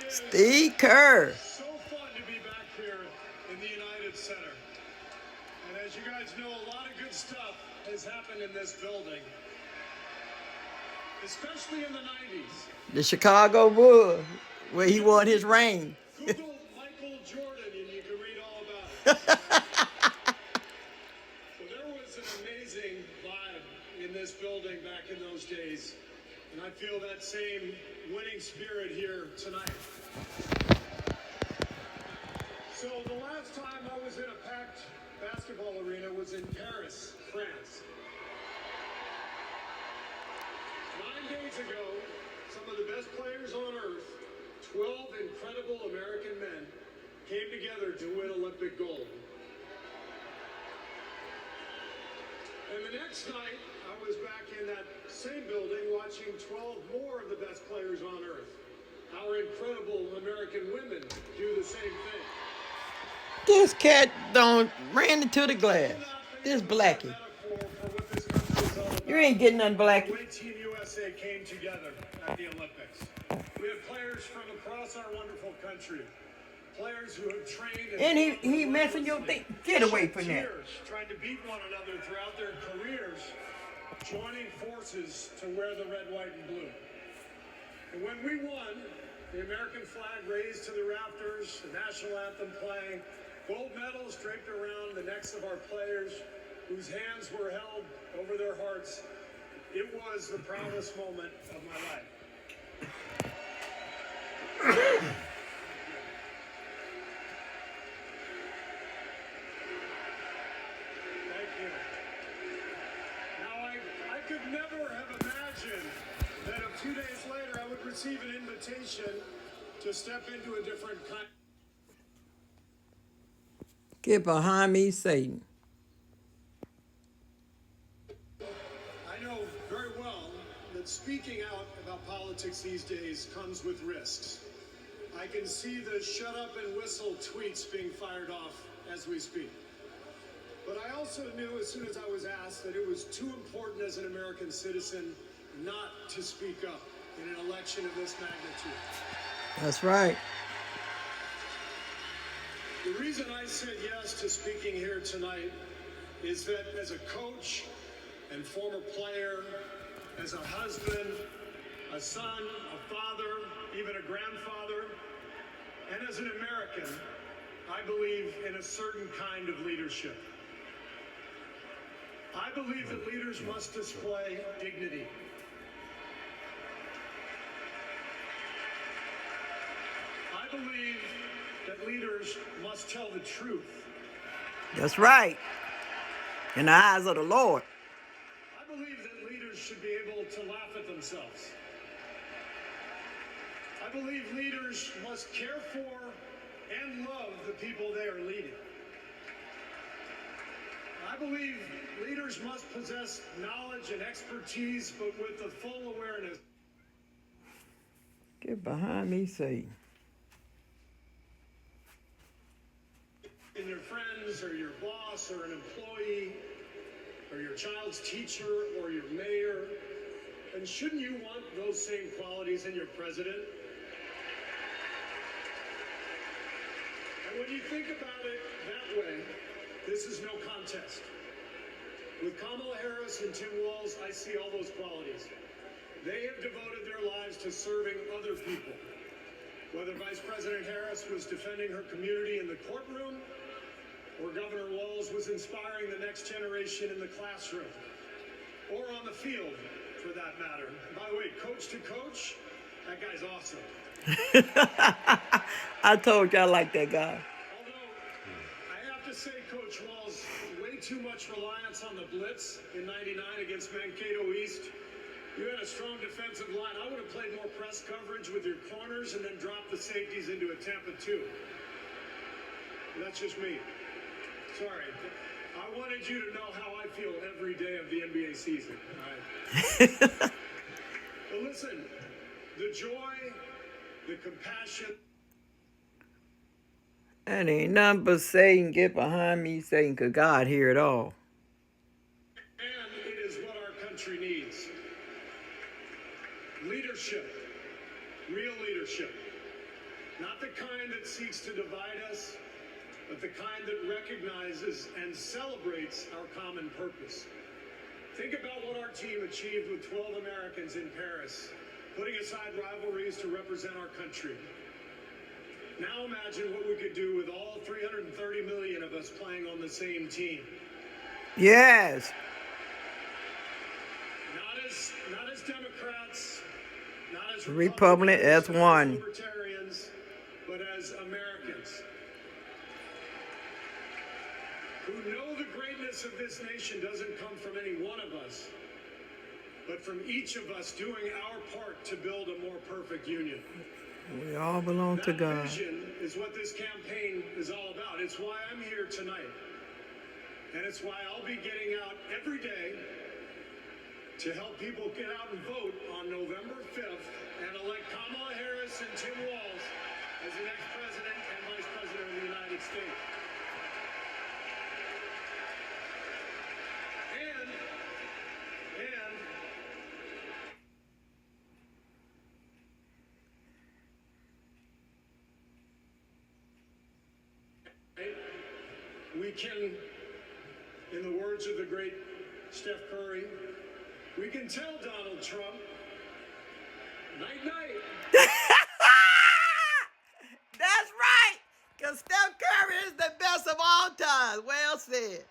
Steve Kerr. So fun to be back here in the United Center. And as you guys know, a lot of good stuff has happened in this building, especially in the 90s. The Chicago Bulls, where he won his ring. Google Michael Jordan and you can read all about it. So there was an amazing vibe in this building back in those days. And I feel that same winning spirit here tonight. So the last time I was in a packed basketball arena was in Paris, France. 9 days ago, some of the best players on earth, 12 incredible American men, came together to win Olympic gold. And the next night, I was back in that same building watching 12 more of the best players on earth. Our incredible American women do the same thing. This cat don't ran into the glass. This Blackie. You ain't getting nothing, Blackie. The way Team USA came together at the Olympics. We have players from across our wonderful country. Players who have trained And he messing your thing. Get away from that. Trying to beat one another throughout their careers, joining forces to wear the red, white, and blue. And when we won, the American flag raised to the rafters, the national anthem playing, gold medals draped around the necks of our players, whose hands were held over their hearts. It was the proudest moment of my life. Thank you. Now, I could never have imagined that a few days later I would receive an invitation to step into a different kind. Get behind me, Satan. I know very well that speaking out about politics these days comes with risks. I can see the shut up and whistle tweets being fired off as we speak. But I also knew as soon as I was asked that it was too important as an American citizen not to speak up in an election of this magnitude. That's right. The reason I said yes to speaking here tonight is that as a coach and former player, as a husband, a son, a father, even a grandfather, and as an American, I believe in a certain kind of leadership. I believe that leaders must display dignity. I believe that leaders must tell the truth. That's right. In the eyes of the Lord. I believe that leaders should be able to laugh at themselves. I believe leaders must care for and love the people they are leading. I believe leaders must possess knowledge and expertise, but with the full awareness. Get behind me, Satan. In your friends or your boss or an employee or your child's teacher or your mayor. And shouldn't you want those same qualities in your president? And when you think about it that way, this is no contest. With Kamala Harris and Tim Walz, I see all those qualities. They have devoted their lives to serving other people. Whether Vice President Harris was defending her community in the courtroom, or Governor Walz was inspiring the next generation in the classroom, or on the field, for that matter. By the way, coach to coach, that guy's awesome. I told you I like that guy. Although, I have to say, Coach Walz, way too much reliance on the blitz in '99 against Mankato East. You had a strong defensive line. I would have played more press coverage with your corners and then dropped the safeties into a Tampa 2. That's just me. Sorry. I wanted you to know how I feel every day of the NBA season. All right? But listen, the joy, the compassion. That ain't nothing but Satan. Get behind me, Satan, because God hear it all. And it is what our country needs. Leadership. Real leadership. Not the kind that seeks to divide us, but the kind that recognizes and celebrates our common purpose. Think about what our team achieved with 12 Americans in Paris, putting aside rivalries to represent our country. Now imagine what we could do with all 330 million of us playing on the same team. Yes. Not as Democrats, not as Republican as one. Libertarians, but as Americans who know the greatness of this nation doesn't come from any one of us, but from each of us doing our part to build a more perfect union. We all belong to God. That vision is what this campaign is all about. It's why I'm here tonight. And it's why I'll be getting out every day to help people get out and vote on November 5th and elect Kamala Harris and Tim Walz as the next president and vice president of the United States. We can, in the words of the great Steph Curry, we can tell Donald Trump, night night. That's right, because Steph Curry is the best of all time. Well said.